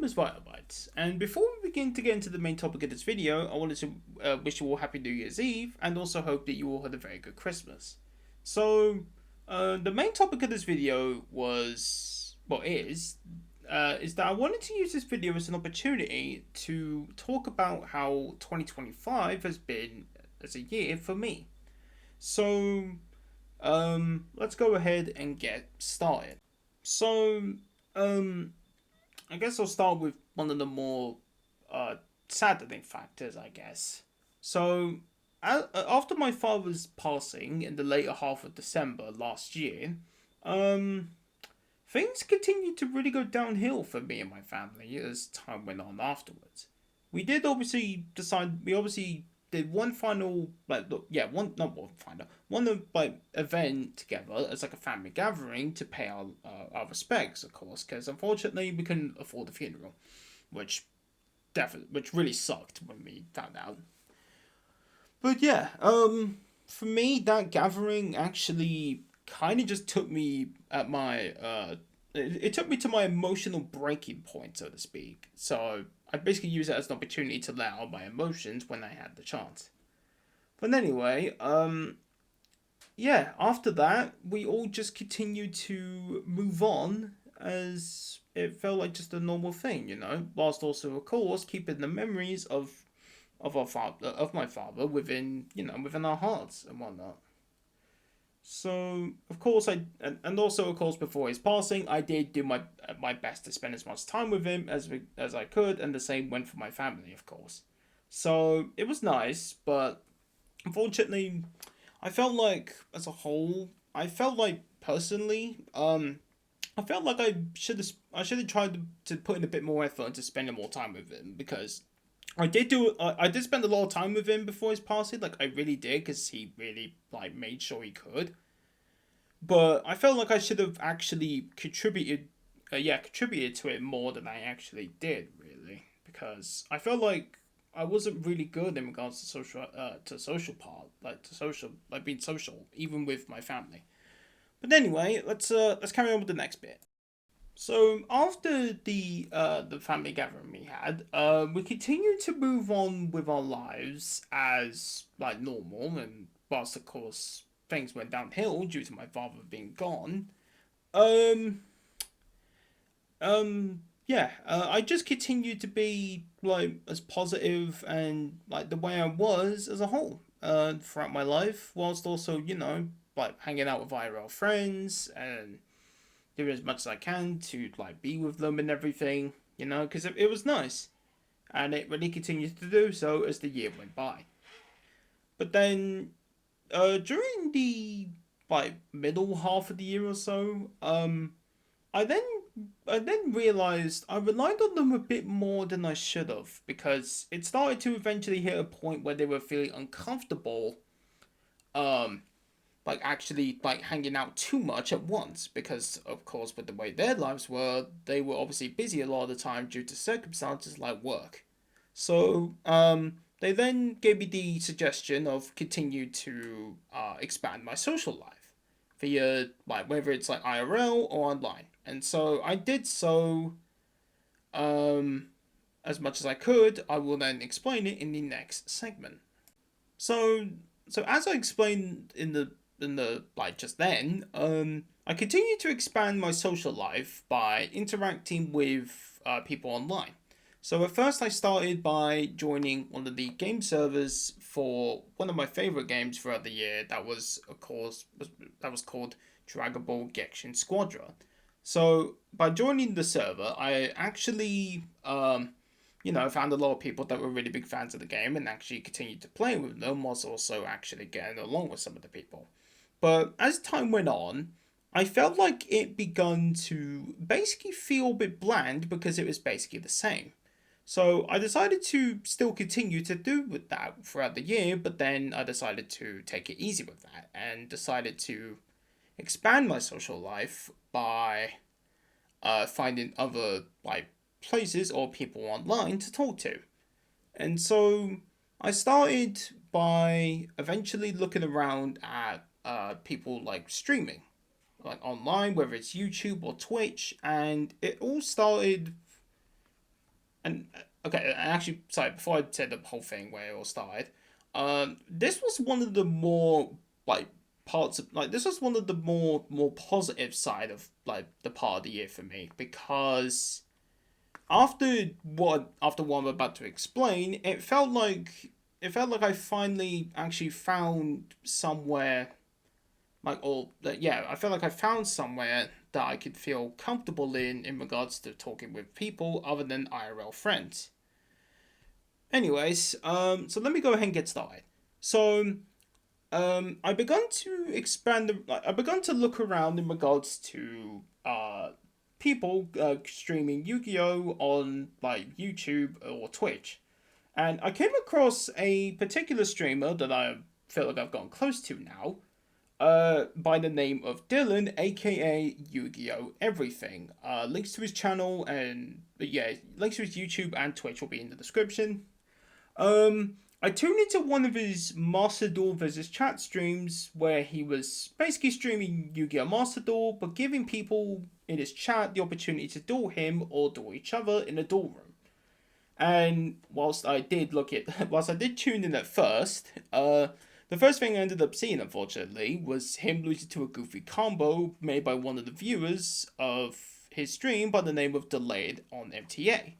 name is Vitabytes, and before we begin to get into the main topic of this video, I wanted to wish you all Happy New Year's Eve, and also hope that you all had a very good Christmas. So, the main topic of this video is that I wanted to use this video as an opportunity to talk about how 2025 has been as a year for me. So, let's go ahead and get started. So, um, I guess I'll start with one of the more saddening factors, I guess. So, after my father's passing in the later half of December last year, um, things continued to really go downhill for me and my family as time went on afterwards. We obviously did one final, one event together as like a family gathering to pay our respects, of course, because unfortunately we couldn't afford the funeral, which which really sucked when we found out. But yeah, for me that gathering actually kind of just took me at my it took me to my emotional breaking point, so to speak. So I basically used it as an opportunity to let out my emotions when I had the chance. But anyway, yeah, after that, we all just continued to move on as it felt like just a normal thing, whilst also, of course, keeping the memories of my father within our hearts and whatnot. So of course and also of course before his passing, I did do my best to spend as much time with him as I could, and the same went for my family, of course. So it was nice, but unfortunately, I felt like as a whole, I felt like personally, I felt like I should have tried to put in a bit more effort into spending more time with him, because I did spend a lot of time with him before his passing. Like I really did, because he really like made sure he could. But I felt like I should have actually contributed to it more than I actually did, really, because I felt like I wasn't really good in regards to social part, like being social, even with my family. But anyway, let's carry on with the next bit. So after the family gathering we had, we continued to move on with our lives as like normal, and whilst of course things went downhill due to my father being gone, um, yeah, I just continued to be like as positive and like the way I was as a whole, throughout my life, whilst also like hanging out with IRL friends and doing as much as I can to like be with them and everything, because it was nice, and it really continued to do so as the year went by. But then, during the like middle half of the year or so, I then I then realized I relied on them a bit more than I should have, because it started to eventually hit a point where they were feeling uncomfortable, um, like actually like hanging out too much at once, because of course with the way their lives were, they were obviously busy a lot of the time due to circumstances like work. So they then gave me the suggestion of continue to expand my social life via like whether it's like IRL or online. And so I did so, um, as much as I could. I will then explain it in the next segment. So as I explained in the like just then, I continue to expand my social life by interacting with people online. So at first I started by joining one of the game servers for one of my favorite games throughout the year. That was of course that was called Dragon Ball Genshin Squadron. So by joining the server, I actually found a lot of people that were really big fans of the game and actually continued to play with them, whilst also actually getting along with some of the people. But as time went on, I felt like it begun to basically feel a bit bland, because it was basically the same. So I decided to still continue to do with that throughout the year, but then I decided to take it easy with that and decided to expand my social life by finding other like places or people online to talk to. And so I started by eventually looking around at people like streaming, like online, whether it's YouTube or Twitch, and it all started and okay, actually, sorry, before I said the whole thing where it all started, this was one of the more like parts of like this was one of the more positive side of like the part of the year for me because after what I'm about to explain, it felt like I finally actually found somewhere like or yeah, I felt like I found somewhere that I could feel comfortable in regards to talking with people other than IRL friends. Anyways, so let me go ahead and get started. So, I begun to expand. I begun to look around in regards to people streaming Yu-Gi-Oh on like YouTube or Twitch, and I came across a particular streamer that I feel like I've gotten close to now, by the name of Dylan, aka Yu-Gi-Oh! Everything. Links to his channel and yeah, links to his YouTube and Twitch will be in the description. I tuned into one of his Master Duel versus chat streams where he was basically streaming Yu-Gi-Oh! Master Duel, but giving people in his chat the opportunity to duel him or duel each other in a duel room. And whilst I did tune in at first, the first thing I ended up seeing, unfortunately, was him losing to a goofy combo made by one of the viewers of his stream by the name of Delayed on MTA.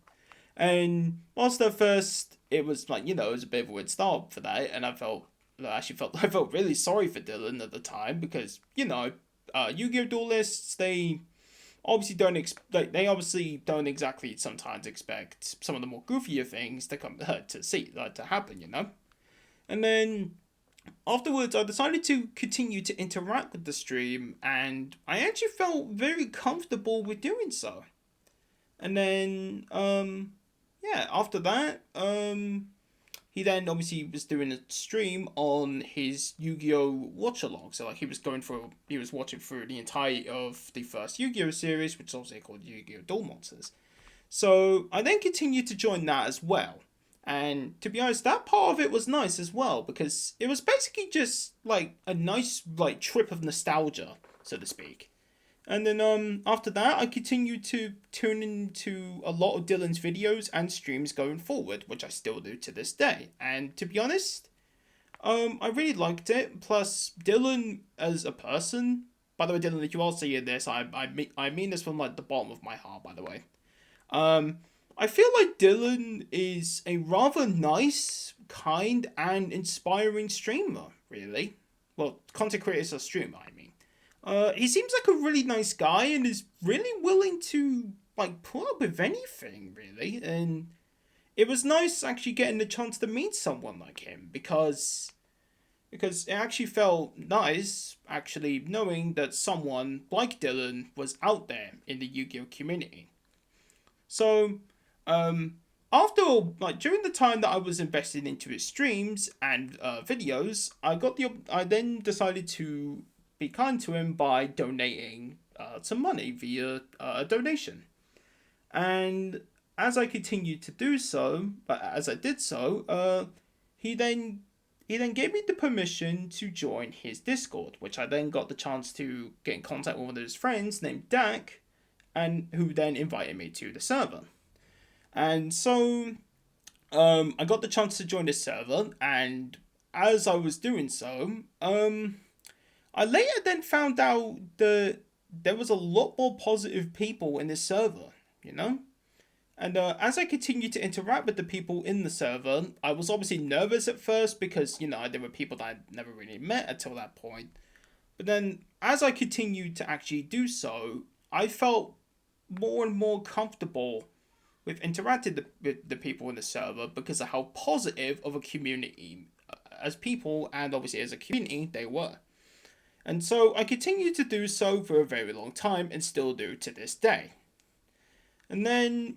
And whilst at first it was like, it was a bit of a weird start for that, and I felt really sorry for Dylan at the time because, Yu-Gi-Oh! Duelists, they obviously don't exactly sometimes expect some of the more goofier things to come to happen. And then afterwards, I decided to continue to interact with the stream, and I actually felt very comfortable with doing so. And then, yeah, after that, he then obviously was doing a stream on his Yu-Gi-Oh watch along. So like he was watching through the entirety of the first Yu-Gi-Oh series, which is also called Yu-Gi-Oh Duel Monsters. So I then continued to join that as well. And to be honest, that part of it was nice as well because it was basically just like a nice like trip of nostalgia, so to speak. And then after that, I continued to tune into a lot of Dylan's videos and streams going forward, which I still do to this day. And to be honest, I really liked it. Plus, Dylan as a person. By the way, Dylan, if you are seeing this, I mean this from like the bottom of my heart. By the way, um, I feel like Dylan is a rather nice, kind, and inspiring streamer. Really, well, content creator is a streamer. I mean. He seems like a really nice guy and is really willing to like put up with anything, really. And it was nice actually getting the chance to meet someone like him because it actually felt nice actually knowing that someone like Dylan was out there in the Yu-Gi-Oh community. So, um, after like during the time that I was invested into his streams and videos, I then decided to be kind to him by donating some money via a donation. And as I continued to do so, as I did so, he then he then gave me the permission to join his Discord, which I then got the chance to get in contact with one of his friends named Dak, and who then invited me to the server. And so I got the chance to join the server, and as I was doing so, I later then found out that there was a lot more positive people in this server, you know? And as I continued to interact with the people in the server, I was obviously nervous at first because, there were people that I'd never really met until that point. But then, as I continued to actually do so, I felt more and more comfortable with interacting with the people in the server because of how positive of a community, as people and obviously as a community, they were. And so I continued to do so for a very long time and still do to this day. And then,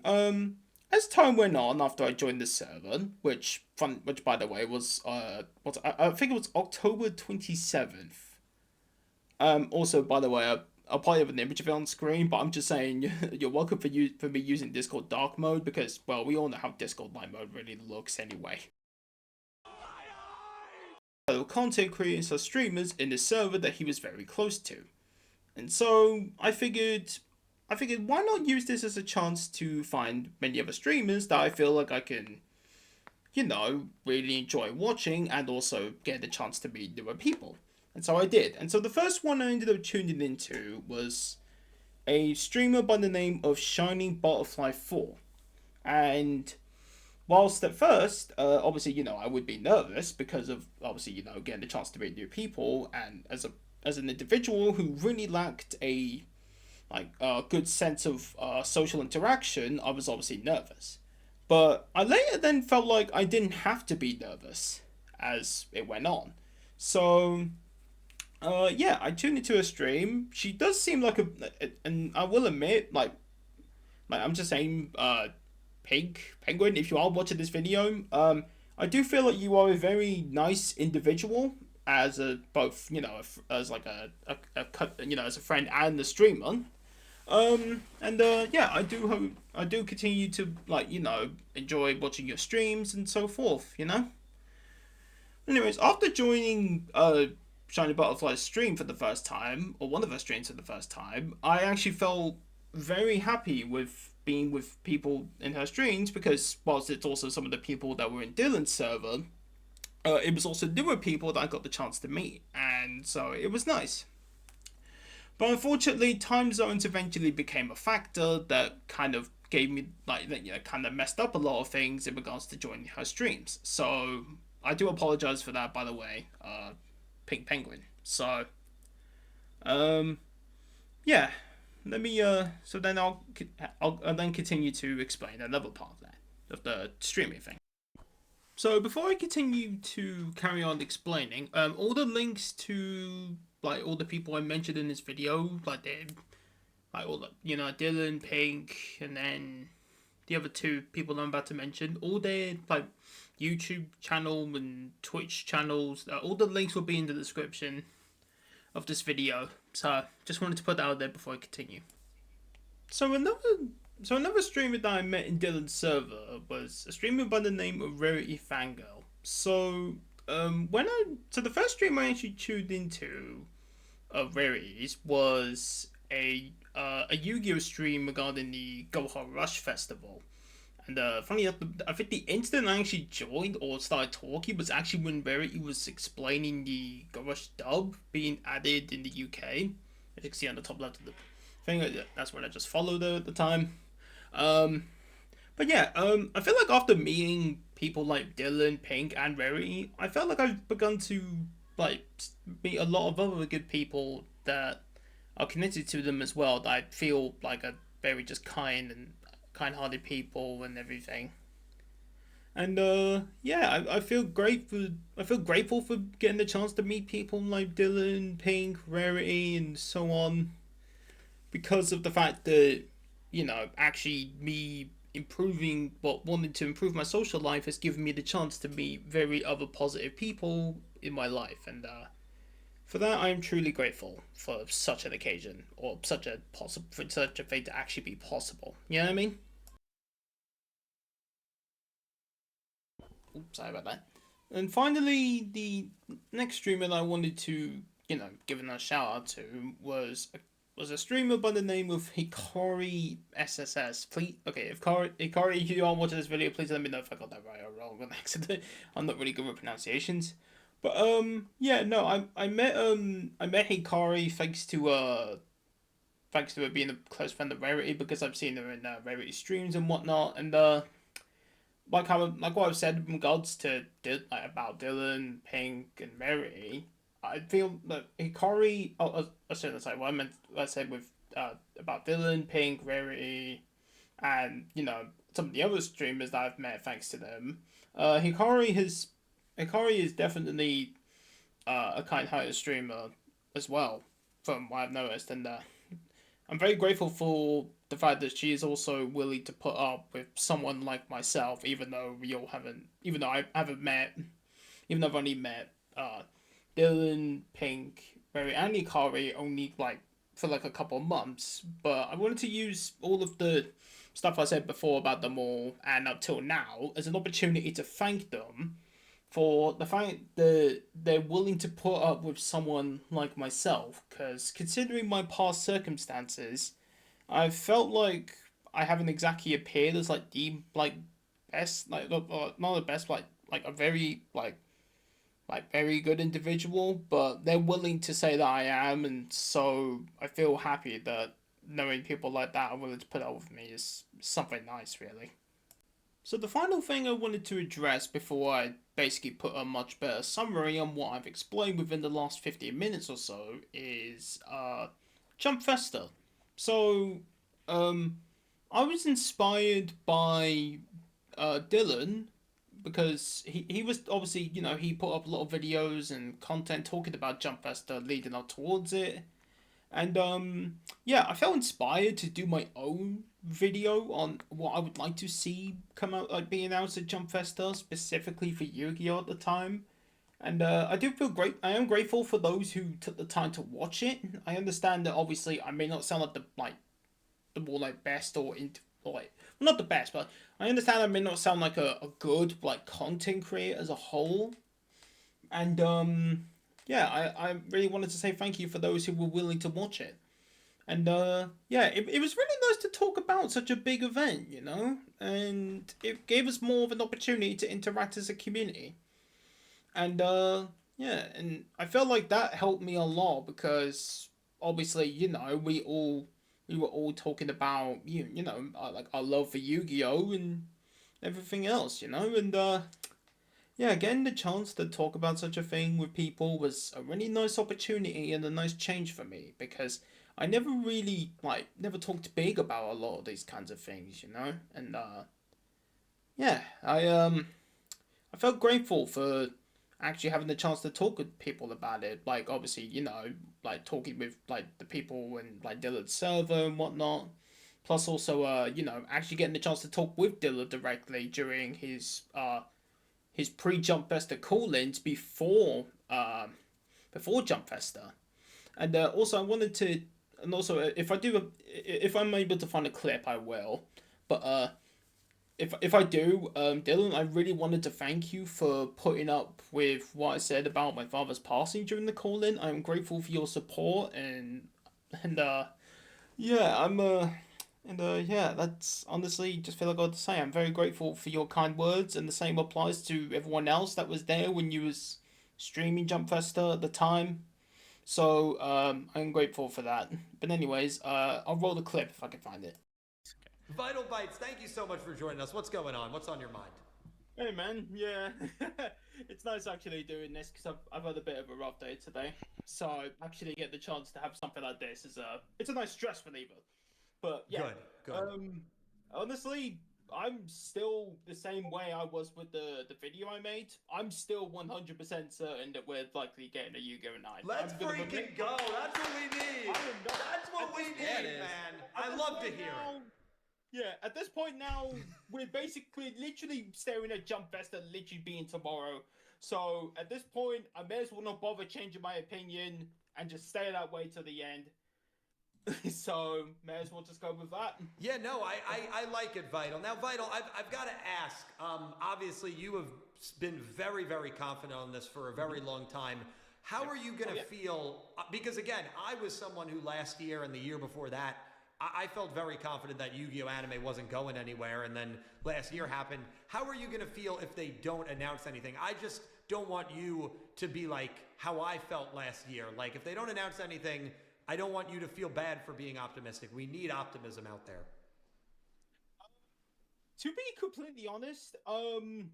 as time went on, after I joined the server, which by the way was I think it was October 27th. Also by the way, I'll probably have an image of it on screen, but I'm just saying you're welcome for me using Discord dark mode because well we all know how Discord light mode really looks anyway. So content creators or streamers in the server that he was very close to, and so I figured I figured why not use this as a chance to find many other streamers that I feel like I can, really enjoy watching and also get the chance to meet newer people. And so I did. And so the first one I ended up tuning into was a streamer by the name of Shining Butterfly 4. And whilst at first, obviously, I would be nervous because of obviously, getting the chance to meet new people, and as an individual who really lacked a good sense of social interaction, I was obviously nervous. But I later then felt like I didn't have to be nervous as it went on. So yeah, I tuned into a stream. She does seem like and I will admit, like I'm just saying, PinkPenguin, if you are watching this video, I do feel like you are a very nice individual as a both, as like as a friend and a streamer. And yeah, I do continue to enjoy watching your streams and so forth. Anyways, after joining Shiny Butterfly's stream for the first time, or one of her streams for the first time, I actually felt very happy with being with people in her streams because whilst it's also some of the people that were in Dylan's server, it was also newer people that I got the chance to meet, and so it was nice. But unfortunately, time zones eventually became a factor that kind of gave me kind of messed up a lot of things in regards to joining her streams. So I do apologize for that, by the way, PinkPenguin. So um yeah, let me so then I'll then continue to explain another part of that of the streaming thing. So before I continue to carry on explaining, all the links to all the people I mentioned in this video, all the Dylan, Pink, and then the other two people I'm about to mention, all their YouTube channel and Twitch channels, all the links will be in the description of this video. So just wanted to put that out there before I continue. So another streamer that I met in Dylan's server was a streamer by the name of Rarityfangirl. So the first stream I actually tuned into of Rarity's was a Yu-Gi-Oh stream regarding the Goha Rush Festival. And funny enough, I think the instant I actually joined or started talking was actually when Rarity was explaining the Go Rush dub being added in the UK. As you can see on the top left of the thing, that's what I just followed at the time. Um, but yeah, I feel like after meeting people like Dylan, Pink, and Rarity, I felt like I've begun to like meet a lot of other good people that are connected to them as well. That I feel like are very just kind-hearted people and everything. And yeah, I feel grateful for getting the chance to meet people like Dylan, Pink, Rarity, and so on, because of the fact that actually me improving wanting to improve my social life has given me the chance to meet very other positive people in my life, and for that I am truly grateful for such an occasion or for such a thing to actually be possible. You know what I mean? Oops, sorry about that. And finally, the next streamer that I wanted to give a shout out to was a streamer by the name of HikariSSS. Please, okay, if Hikari, if you are watching this video, please let me know if I got that right or wrong on accident. I'm not really good with pronunciations. But yeah, no, I met Hikari thanks to her being a close friend of Rarity, because I've seen her in Rarity streams and whatnot, and like what I've said in regards to about Dylan, Pink, and Rarity, I feel that Hikari. Oh, I shouldn't say what I meant. I said with about Dylan, Pink, Rarity, and some of the other streamers that I've met thanks to them. Hikari is definitely a kind-hearted streamer as well, from what I've noticed, and I'm very grateful for the fact that she is also willing to put up with someone like myself, even though I haven't met, even though I've only met Dylan, Pink, Mary, and Ikari only for a couple of months. But I wanted to use all of the stuff I said before about them all and up till now as an opportunity to thank them for the fact that they're willing to put up with someone like myself. Because considering my past circumstances, I felt like I haven't exactly appeared as like the best, not the best, like a very very good individual, but they're willing to say that I am, and so I feel happy that knowing people like that are willing to put up with me is something nice, really. So the final thing I wanted to address before I basically put a much better summary on what I've explained within the last 15 minutes or so is Jump Festa. So um I was inspired by Dylan because he was obviously, he put up a lot of videos and content talking about Jump Festa leading up towards it. And yeah, I felt inspired to do my own video on what I would like to see come out, like be announced at Jump Festa, specifically for Yu-Gi-Oh at the time. And I do feel great. I am grateful for those who took the time to watch it. I understand that obviously I may not sound like the more best or well, not the best, but I understand I may not sound like a good content creator as a whole. And yeah, I really wanted to say thank you for those who were willing to watch it. And yeah, it was really nice to talk about such a big event, and it gave us more of an opportunity to interact as a community. And yeah, and I felt like that helped me a lot because obviously, we were all talking about like our love for Yu-Gi-Oh and everything else, and yeah, getting the chance to talk about such a thing with people was a really nice opportunity and a nice change for me because I never really never talked big about a lot of these kinds of things, and yeah, I felt grateful for actually having the chance to talk with people about it. Like obviously, talking with the people and Dillard's server and whatnot. Plus also actually getting the chance to talk with Dillard directly during his pre-Jump Festa call-ins before Jump Festa. And also I wanted to, and also if I'm able to find a clip, I will. But if I do, Dylan, I really wanted to thank you for putting up with what I said about my father's passing during the call-in. I'm grateful for your support and yeah, yeah, that's honestly just feel like I got to say I'm very grateful for your kind words, and the same applies to everyone else that was there when you was streaming Jump Festa at the time. So I'm grateful for that. But anyways, I'll roll the clip if I can find it. Vital Bites, thank you so much for joining us. What's going on? What's on your mind? Hey man, yeah, it's nice actually doing this because I've had a bit of a rough day today. So actually get the chance to have something like this is it's a nice stress reliever. But yeah, Good, good. um, honestly, I'm still the same way I was with the video I made. I'm still 100% certain that we're likely getting a Yu-Gi-Oh! 9. Let's I'm gonna admit, freaking go. That's what we I need. am not That's what at we this need, point. man. At I this love to point hear it. now, yeah, at this point now, we're basically literally staring at Jump Festa literally being tomorrow. So at this point, I may as well not bother changing my opinion and just stay that way to the end. So may as well just go with that. Yeah, no, I like it, Vital. Now, Vital, I've got to ask. Obviously, you have been very, very confident on this for a very long time. How Yep. are you going Oh to yeah. feel? Because again, I was someone who last year and the year before that, I felt very confident that Yu-Gi-Oh! Anime wasn't going anywhere, and then last year happened. How are you going to feel if they don't announce anything? I just don't want you to be like how I felt last year. Like, if they don't announce anything, I don't want you to feel bad for being optimistic. We need optimism out there. To be completely honest, I'm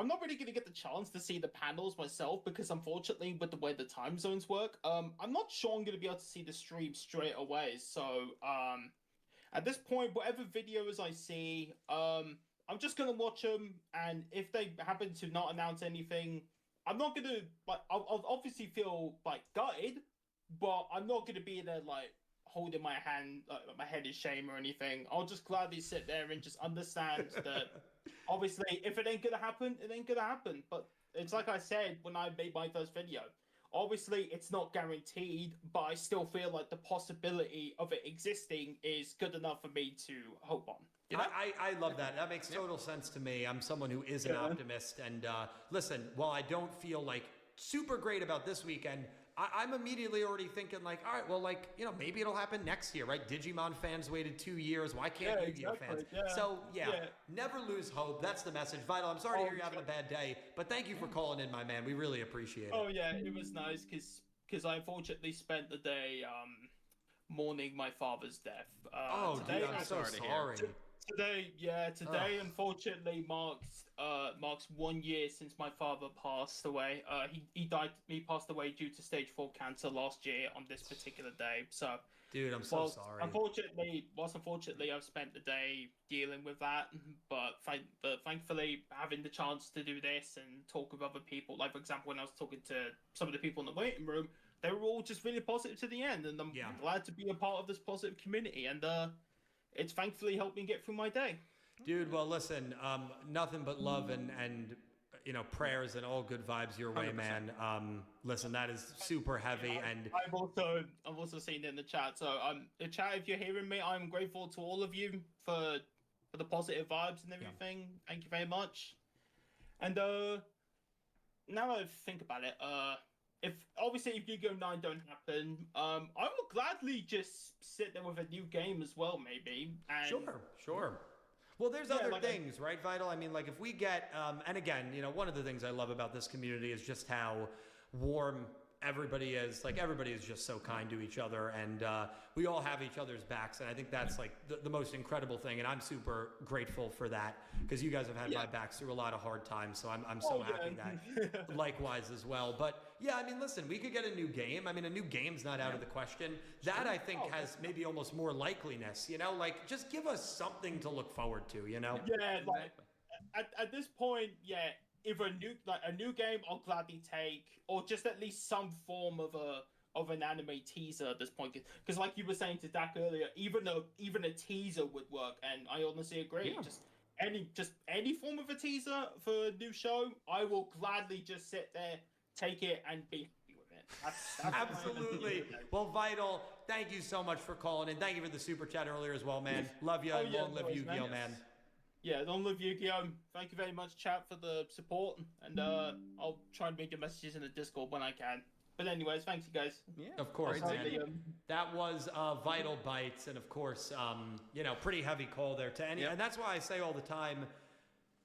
not really gonna get the chance to see the panels myself because unfortunately, with the way the time zones work, I'm not sure I'm gonna be able to see the stream straight away. So, at this point, whatever videos I see, I'm just gonna watch them, and if they happen to not announce anything, I'm not gonna I'll obviously feel gutted, but I'm not gonna be there holding my hand, my head in shame or anything. I'll just gladly sit there and just understand that obviously, if it ain't gonna happen, it ain't gonna happen. But it's like I said when I made my first video. Obviously, it's not guaranteed, but I still feel like the possibility of it existing is good enough for me to hope on. You know? I love that. That makes total sense to me. I'm someone who is an Yeah. optimist. And listen, while I don't feel like super great about this weekend, I'm immediately already thinking like, all right, well, like, you know, maybe it'll happen next year, right? Digimon fans waited 2 years. Why can't Yu-Gi-Oh fans? So yeah, never lose hope. That's the message. Vital, I'm sorry to hear you're having a bad day, but thank you for calling in, my man. We really appreciate it. Oh yeah, it was nice because I unfortunately spent the day mourning my father's death. Oh, dude, Today I'm so sorry to hear. sorry. today unfortunately marks 1 year since my father passed away. He passed away due to stage 4 cancer last year on this particular day. So Dude, I'm so sorry. Unfortunately, I've spent the day dealing with that, but thankfully having the chance to do this and talk with other people, like for example, when I was talking to some of the people in the waiting room, they were all just really positive to the end, and I'm glad to be a part of this positive community, and it's thankfully helped me get through my day. Dude, well, listen, nothing but love and you know, prayers and all good vibes your way, 100%. man. Listen, that is super heavy, and I've also seen it in the chat. So the chat, if you're hearing me, I'm grateful to all of you for the positive vibes and everything. Yeah. Thank you very much. And now I think about it, if Yu-Gi-Oh! 9 don't happen, I will gladly just sit there with a new game as well, maybe. And sure. Well, there's other things, right, Vital? I mean, like if we get, and again, you know, one of the things I love about this community is just how warm everybody is. Like everybody is just so kind to each other, and we all have each other's backs, and I think that's like the most incredible thing, and I'm super grateful for that because you guys have had my backs through a lot of hard times, so I'm so happy that likewise as well. But yeah, I mean, listen, we could get a new game. I mean, a new game's not out of the question. That I think has maybe almost more likeliness, you know, like just give us something to look forward to, you know? Yeah, like at this point, yeah, if a new game I'll gladly take, or just at least some form of an anime teaser at this point, because like you were saying to Dak earlier, even a teaser would work, and I honestly agree. Yeah. Just any form of a teaser for a new show, I will gladly just sit there, take it, and be happy with it. That's absolutely. Well, Vital, thank you so much for calling in. Thank you for the super chat earlier as well, man. Love you. Long live Yu-Gi-Oh, man. Yeah, long live Yu-Gi-Oh! Thank you very much, chat, for the support, and I'll try and read your messages in the Discord when I can. But anyways, thanks you guys. Yeah, of course, man. That was Vital Bites, and of course, you know, pretty heavy call there to any, and that's why I say all the time,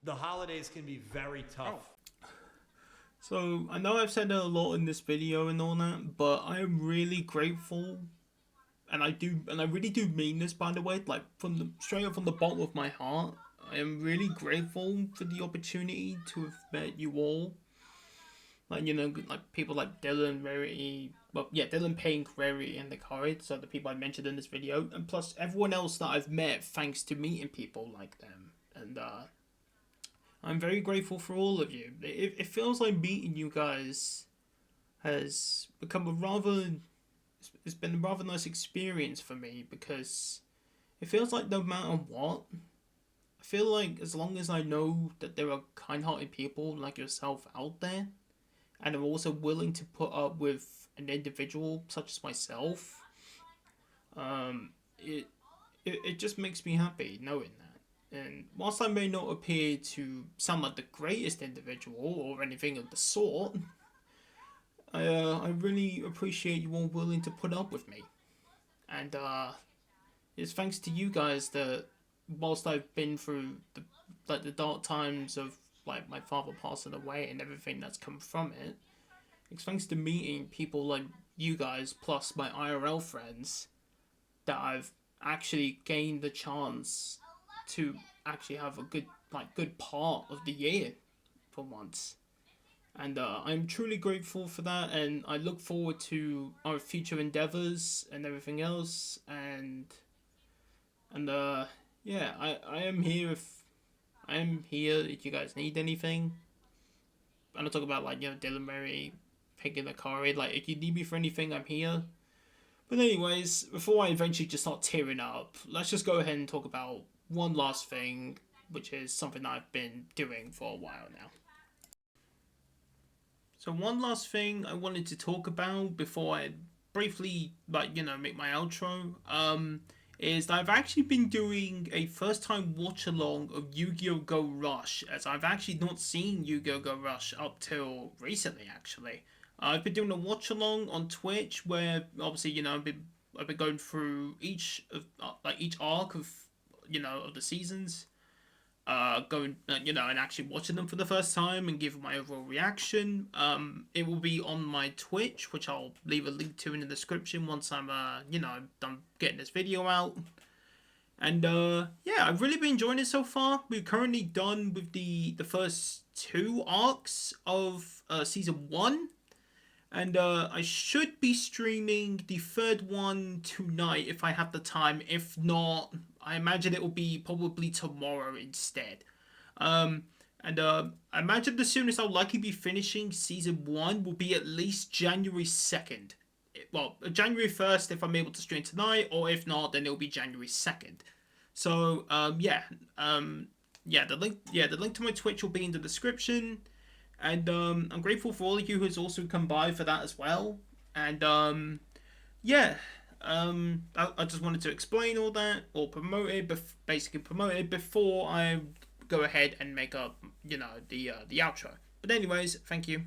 the holidays can be very tough. So I know I've said it a lot in this video and all that, but I am really grateful. And I really do mean this, by the way, like straight up from the bottom of my heart. I am really grateful for the opportunity to have met you all. Like, you know, like people like Dylan, Rarity, Dylan, Pink, Rarity, and Hikari, so the people I mentioned in this video, and plus everyone else that I've met thanks to meeting people like them. And I'm very grateful for all of you. It feels like meeting you guys has become it's been a rather nice experience for me, because it feels like no matter what, I feel like as long as I know that there are kind-hearted people like yourself out there, and are also willing to put up with an individual such as myself, it just makes me happy knowing that. And whilst I may not appear to sound like the greatest individual or anything of the sort, I really appreciate you all willing to put up with me. And it's thanks to you guys that whilst I've been through the dark times of like my father passing away and everything that's come from it, it's thanks to meeting people like you guys plus my IRL friends that I've actually gained the chance to actually have a good part of the year for once. And I'm truly grateful for that, and I look forward to our future endeavors and everything else. And yeah, I am here if you guys need anything. I'm not talking about like, you know, Dylan, Mary, Pink, and Hikari. Like, if you need me for anything, I'm here. But anyways, before I eventually just start tearing up, let's just go ahead and talk about one last thing, which is something I've been doing for a while now. So one last thing I wanted to talk about before I briefly, make my outro, is that I've actually been doing a first time watch along of Yu-Gi-Oh! Go Rush, as I've actually not seen Yu-Gi-Oh! Go Rush up till recently, actually. I've been doing a watch along on Twitch where obviously I've been going through each of like each arc of of the seasons, going and actually watching them for the first time and giving my overall reaction. It will be on my Twitch, which I'll leave a link to in the description once I'm done getting this video out. And yeah, I've really been enjoying it so far. We're currently done with the first two arcs of season one, and I should be streaming the third one tonight if I have the time. If not, I imagine it will be probably tomorrow instead. And I imagine the soonest I'll likely be finishing season one will be at least January 2nd. Well, January 1st if I'm able to stream tonight, or if not, then it'll be January 2nd. So, yeah, the link to my Twitch will be in the description. And I'm grateful for all of you who's also come by for that as well. And yeah, I just wanted to explain all that, or promote it, basically promote it before I go ahead and make up, the outro. But anyways, thank you.